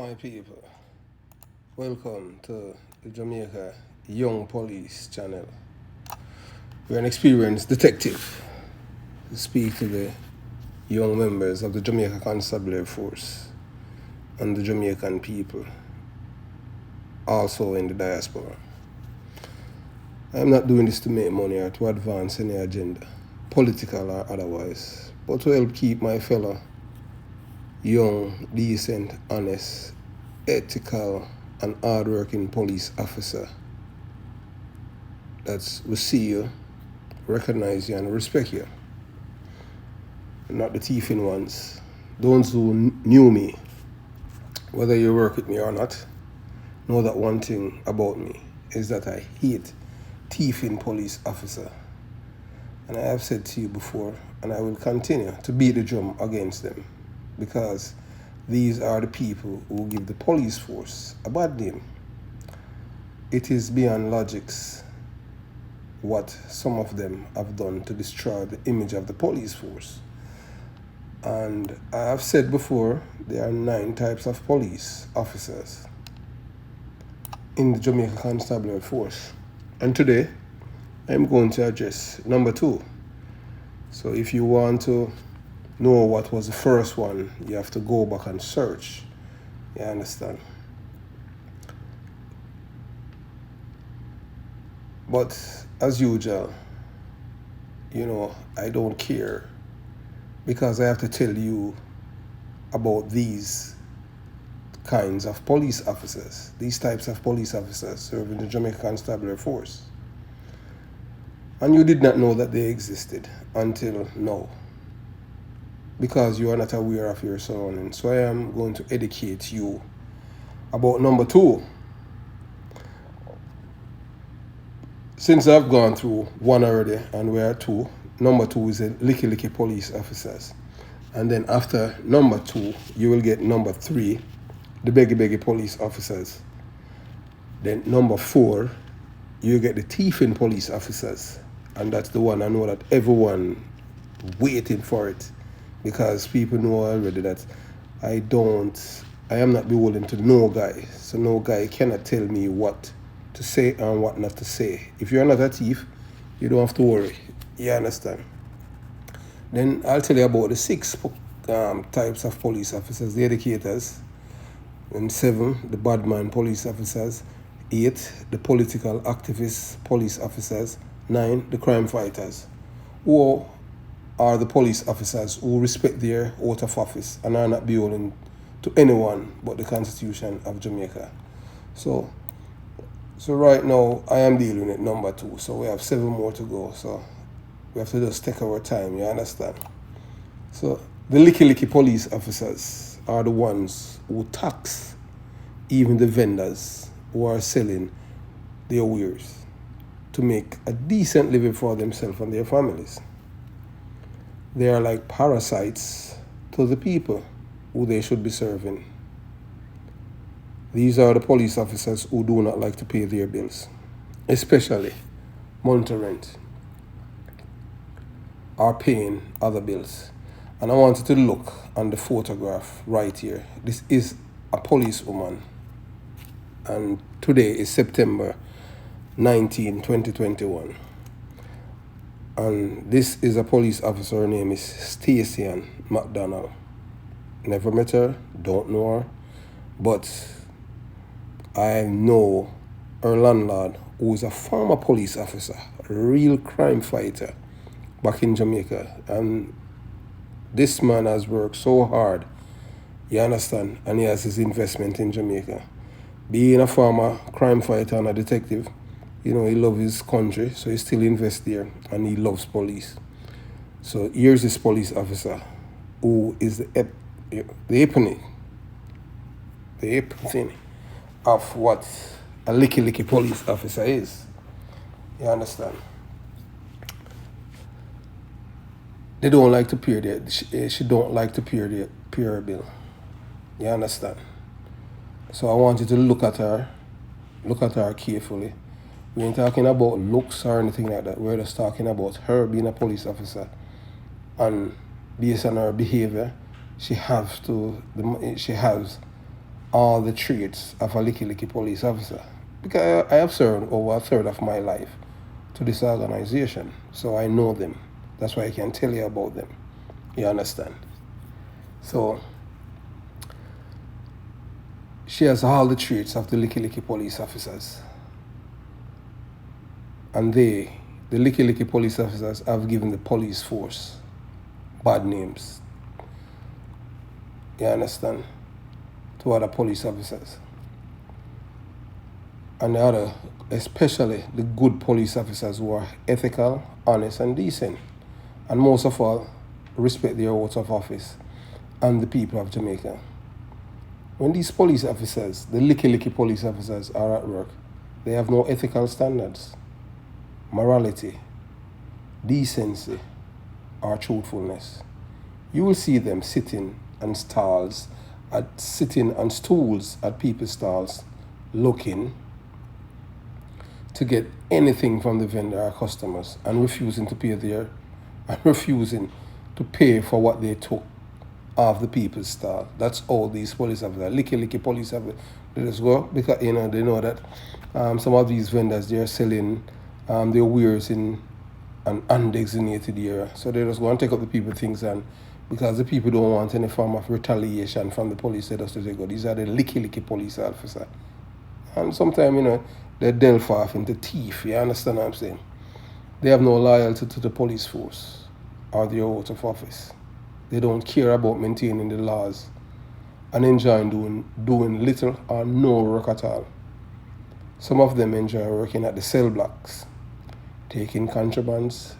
my people, welcome to the Jamaica Young Police channel. We're an experienced detective to speak to the young members of the Jamaica Constabulary Force and the Jamaican people, also in the diaspora. I'm not doing this to make money or to advance any agenda, political or otherwise, but to help keep my fellow young, decent, honest, ethical, and hard-working police officer that will see you, recognize you, and respect you. Not the thieving ones. Those who knew me, whether you work with me or not, know that one thing about me is that I hate thieving police officer. And I have said to you before, and I will continue to beat the drum against them, because these are the people who give the police force a bad name. It is beyond logics what some of them have done to destroy the image of the police force. And I have said before, there are 9 types of police officers in the Jamaica Constabulary Force. And today, I'm going to address number 2. So if you want to know what was the first one, you have to go back and search. You understand? But as usual, I don't care, because I have to tell you about these kinds of police officers, these types of police officers serving the Jamaica Constabulary Force. And you did not know that they existed until now, because you are not aware of your surroundings. So I am going to educate you about number 2. Since I've gone through 1 already and we're at 2, number 2 is the Licky-Licky police officers. And then after number 2, you will get number 3, the Beggy police officers. Then number 4, you get the thieving police officers. And that's the one I know that everyone waiting for it, because people know already that I am not beholden to no guy. So no guy cannot tell me what to say and what not to say. If you're not a thief, you don't have to worry. You understand? Then I'll tell you about the 6 types of police officers: the educators, and 7, the badman police officers, 8, the political activist police officers, 9, the crime fighters, who are the police officers who respect their oath of office and are not beholden to anyone but the Constitution of Jamaica. So right now I am dealing with number 2, so we have 7 more to go. So we have to just take our time, you understand? So the Licky-Licky police officers are the ones who tax even the vendors who are selling their wares to make a decent living for themselves and their families. They are like parasites to the people who they should be serving. These are the police officers who do not like to pay their bills, especially monthly rent or paying other bills. And I want you to look on the photograph right here. This is a policewoman, and today is September 19, 2021. And this is a police officer. Her name is Stacey McDonald. Never met her, don't know her, but I know her landlord, who is a former police officer, a real crime fighter back in Jamaica. And this man has worked so hard, you understand, and he has his investment in Jamaica. Being a former crime fighter and a detective, he loves his country, so he still invests there, and he loves police. So here's this police officer who is the epitome of what a Licky-Licky police officer is. You understand? They don't like to pay she don't like to pay her bill. You understand? So I want you to look at her carefully. We ain't talking about looks or anything like that. We're just talking about her being a police officer, and based on her behavior, she has all the traits of a Licky-Licky police officer. Because I have served over a third of my life to this organization, so I know them. That's why I can tell you about them. You understand? So she has all the traits of the Licky-Licky police officers. And the Licky-Licky police officers, have given the police force bad names. You understand? To other police officers. And the other, especially the good police officers who are ethical, honest, and decent. And most of all, respect their oath of office and the people of Jamaica. When these police officers, the Licky-Licky police officers, are at work, they have no ethical standards, morality, decency, or truthfulness. You will see them sitting on stools at people's stalls, looking to get anything from the vendor or customers, and refusing to pay for what they took off the people's stall. That's all these police officers, Licky-Licky police officers. They just go because they know that some of these vendors, they're selling their wares in an undesignated area, so they just go and take up the people's things, and because the people don't want any form of retaliation from the police, they just go. These are the Licky-Licky police officers. And sometimes, they delve off into thief. You understand what I'm saying? They have no loyalty to the police force or their oath of office. They don't care about maintaining the laws and enjoy doing little or no work at all. Some of them enjoy working at the cell blocks, taking contrabands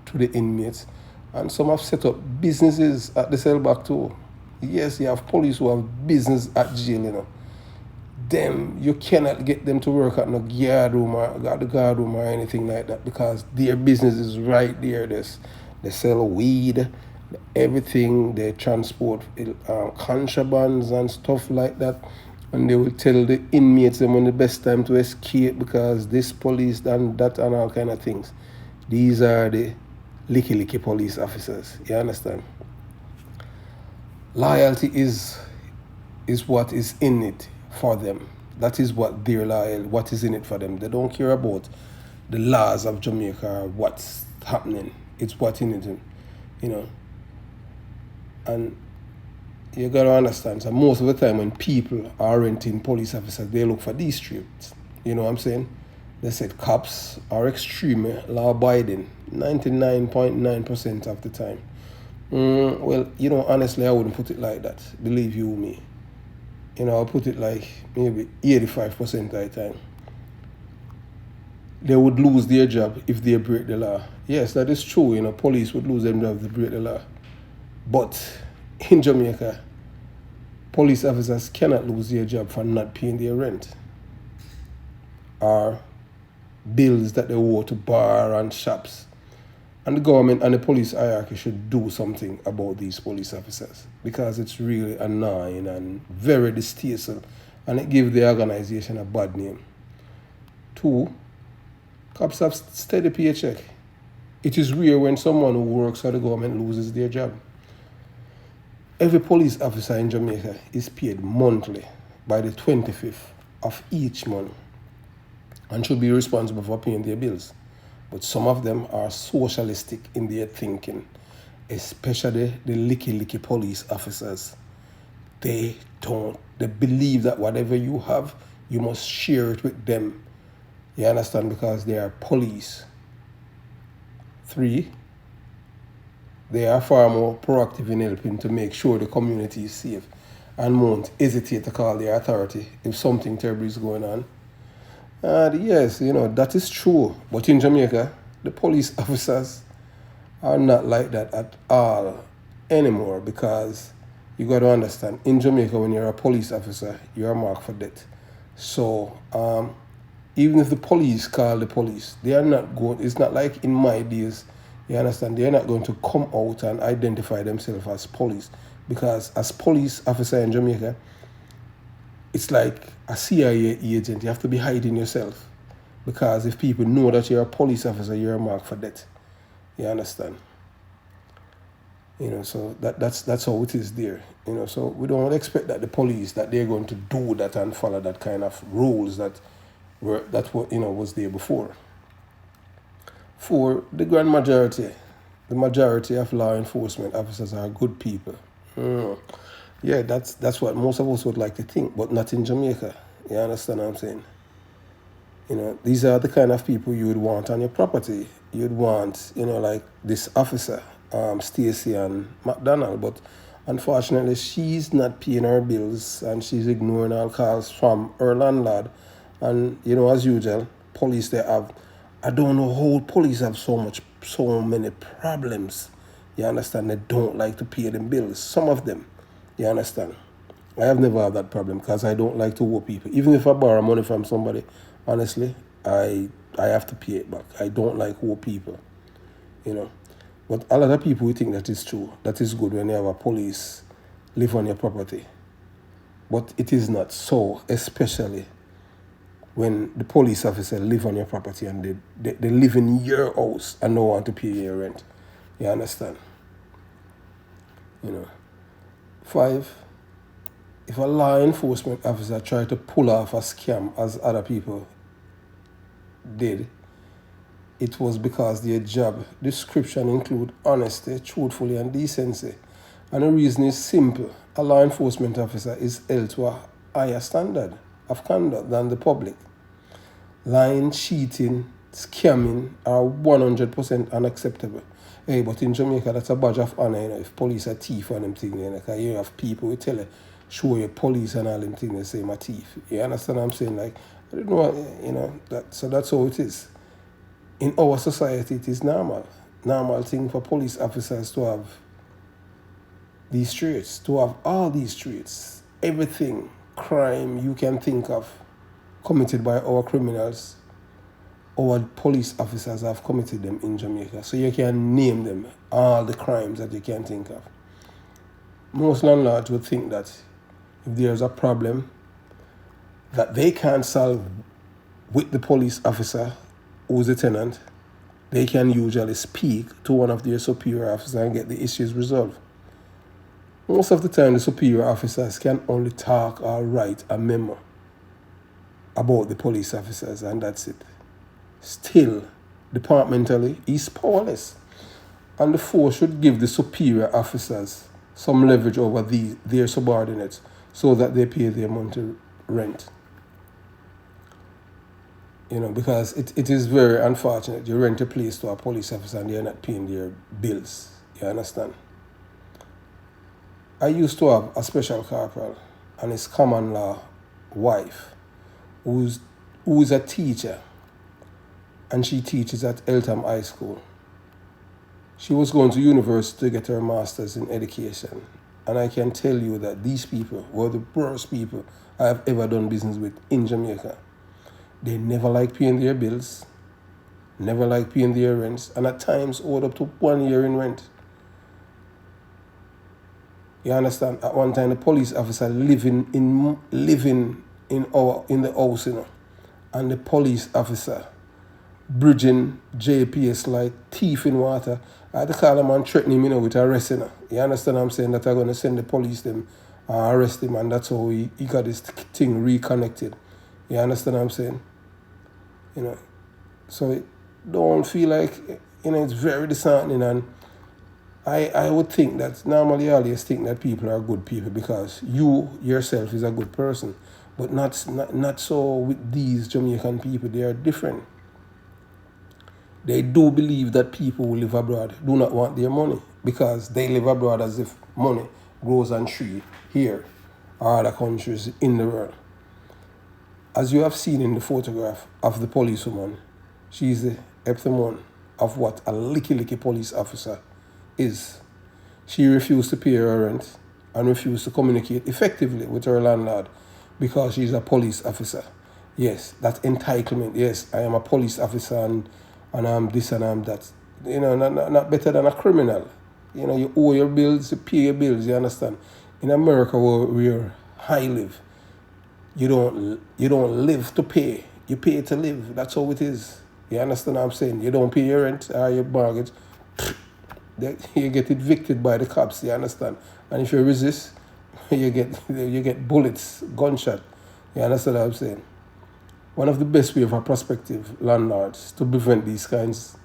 to the inmates, and some have set up businesses at the cell block too. Yes, you have police who have business at jail, Them, you cannot get them to work at no guard room or anything like that, because their business is right there. They sell weed, everything. They transport contrabands and stuff like that. And they will tell the inmates them when the best time to escape because this police and that and all kind of things. These are the Licky-Licky police officers. You understand? Loyalty is what is in it for them. That is what what is in it for them. They don't care about the laws of Jamaica or what's happening. It's what's in it, And you gotta understand, so most of the time when people are renting police officers, they look for these traits. You know what I'm saying? They said cops are extremely law-abiding, 99.9% of the time. Well, honestly, I wouldn't put it like that. Believe you me. I'll put it like maybe 85% of the time. They would lose their job if they break the law. Yes, that is true. Police would lose their job if they break the law. But in Jamaica, police officers cannot lose their job for not paying their rent or bills that they owe to bar and shops. And the government and the police hierarchy should do something about these police officers, because it's really annoying and very distasteful, and it gives the organization a bad name. 2, cops have steady paycheck. It is rare when someone who works for the government loses their job. Every police officer in Jamaica is paid monthly by the 25th of each month and should be responsible for paying their bills. But some of them are socialistic in their thinking, especially the Licky-Licky police officers. They believe that whatever you have, you must share it with them. You understand? Because they are police. 3, they are far more proactive in helping to make sure the community is safe and won't hesitate to call the authority if something terrible is going on. Yes, that is true. But in Jamaica, the police officers are not like that at all anymore, because you got to understand, in Jamaica, when you're a police officer, you're marked for death. So even if the police call the police, they are not going, it's not like in my days, you understand, they're not going to come out and identify themselves as police, because as police officer in Jamaica, it's like a CIA agent. You have to be hiding yourself, because if people know that you're a police officer, you're marked for death. You understand? So that's how it is there. So we don't expect that the police that they're going to do that and follow that kind of rules that was there before. For the grand majority, the majority of law enforcement officers are good people. Yeah, that's what most of us would like to think, but not in Jamaica. You understand what I'm saying? These are the kind of people you would want on your property. You'd want, like this officer, Stacy and McDonald, but unfortunately she's not paying her bills and she's ignoring all calls from her landlord. And as usual, police they have, I don't know how police have so many problems. You understand? They don't like to pay them bills. Some of them, you understand? I have never had that problem because I don't like to owe people. Even if I borrow money from somebody, honestly, I have to pay it back. I don't like owe people, But a lot of people think that is true. That is good when you have a police live on your property. But it is not so, especially when the police officer live on your property and they live in your house and don't want to pay your rent. You understand? 5, if a law enforcement officer try to pull off a scam as other people did, it was because their job description include honesty, truthfully, and decency. And the reason is simple. A law enforcement officer is held to a higher standard of conduct than the public. Lying, cheating, scamming are 100% unacceptable. Hey, but in Jamaica, that's a badge of honor, if police are thief and them things, because you have people who tell you, show your police and all them things, they say, my thief. You understand what I'm saying? Like, I don't know, so that's how it is. In our society, it is normal thing for police officers to have these traits, to have all these traits. Everything, crime you can think of, committed by our criminals, our police officers have committed them in Jamaica. So you can name them, all the crimes that you can think of. Most landlords would think that if there's a problem that they can't solve with the police officer who's a tenant, they can usually speak to one of their superior officers and get the issues resolved. Most of the time, the superior officers can only talk or write a memo about the police officers, and that's it. Still, departmentally, he's powerless. And the force should give the superior officers some leverage over their subordinates so that they pay their monthly rent. Because it is very unfortunate. You rent a place to a police officer and they're not paying their bills. You understand? I used to have a special corporal and his common law wife who is a teacher, and she teaches at Eltham High School. She was going to university to get her master's in education. And I can tell you that these people were the worst people I have ever done business with in Jamaica. They never like paying their bills, never like paying their rents, and at times owed up to 1 year in rent. You understand? At one time, the police officer living in the house, and the police officer bridging JPS like thief in water. I had to call him and threaten him, with arrest, You understand what I'm saying? That I'm going to send the police them and arrest him, and that's how he got this thing reconnected. You understand what I'm saying? So it don't feel like, it's very disheartening, and I would think that normally I always think that people are good people because you yourself is a good person, but not so with these Jamaican people. They are different. They do believe that people who live abroad do not want their money because they live abroad as if money grows on tree here or other countries in the world. As you have seen in the photograph of the policewoman, she is the epitome of what a Licky-Licky police officer is. She refused to pay her rent and refused to communicate effectively with her landlord because she's a police officer. Yes, that entitlement. Yes, I am a police officer and I'm this and I'm that. Not better than a criminal. You owe your bills, you pay your bills, you understand? In America where I live, you don't live to pay. You pay to live. That's how it is. You understand what I'm saying? You don't pay your rent or your mortgage. you get evicted by the cops, you understand? And if you resist, you get bullets, gunshot. You understand what I'm saying? One of the best way for prospective landlords to prevent these kinds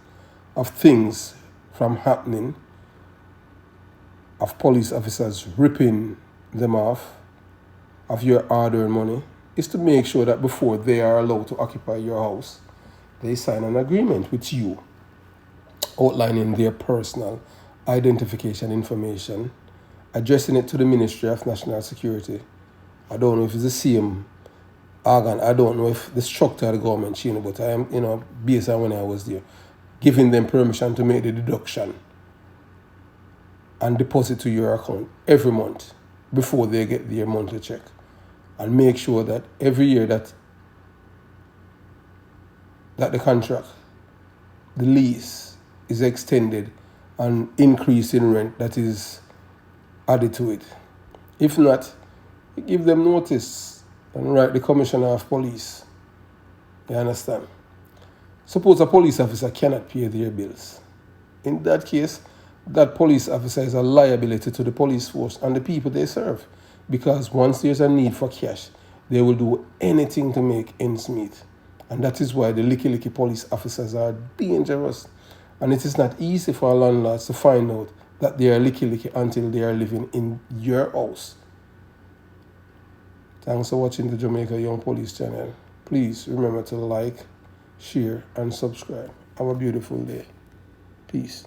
of things from happening, of police officers ripping them off of your hard-earned money, is to make sure that before they are allowed to occupy your house, they sign an agreement with you outlining their personal identification information, addressing it to the Ministry of National Security. I don't know if it's the same organ. I don't know if the structure of the government changed, but I am, based on when I was there, giving them permission to make the deduction and deposit to your account every month before they get their monthly check. And make sure that every year that the contract, the lease, is extended and increase in rent that is added to it. If not, you give them notice and write the commissioner of police. You understand? Suppose a police officer cannot pay their bills. In that case, that police officer is a liability to the police force and the people they serve. Because once there's a need for cash, they will do anything to make ends meet. And that is why the Licky-Licky police officers are dangerous. And it is not easy for landlords to find out that they are Licky-Licky until they are living in your house. Thanks for watching the Jamaica Young Police channel. Please remember to like, share, and subscribe. Have a beautiful day. Peace.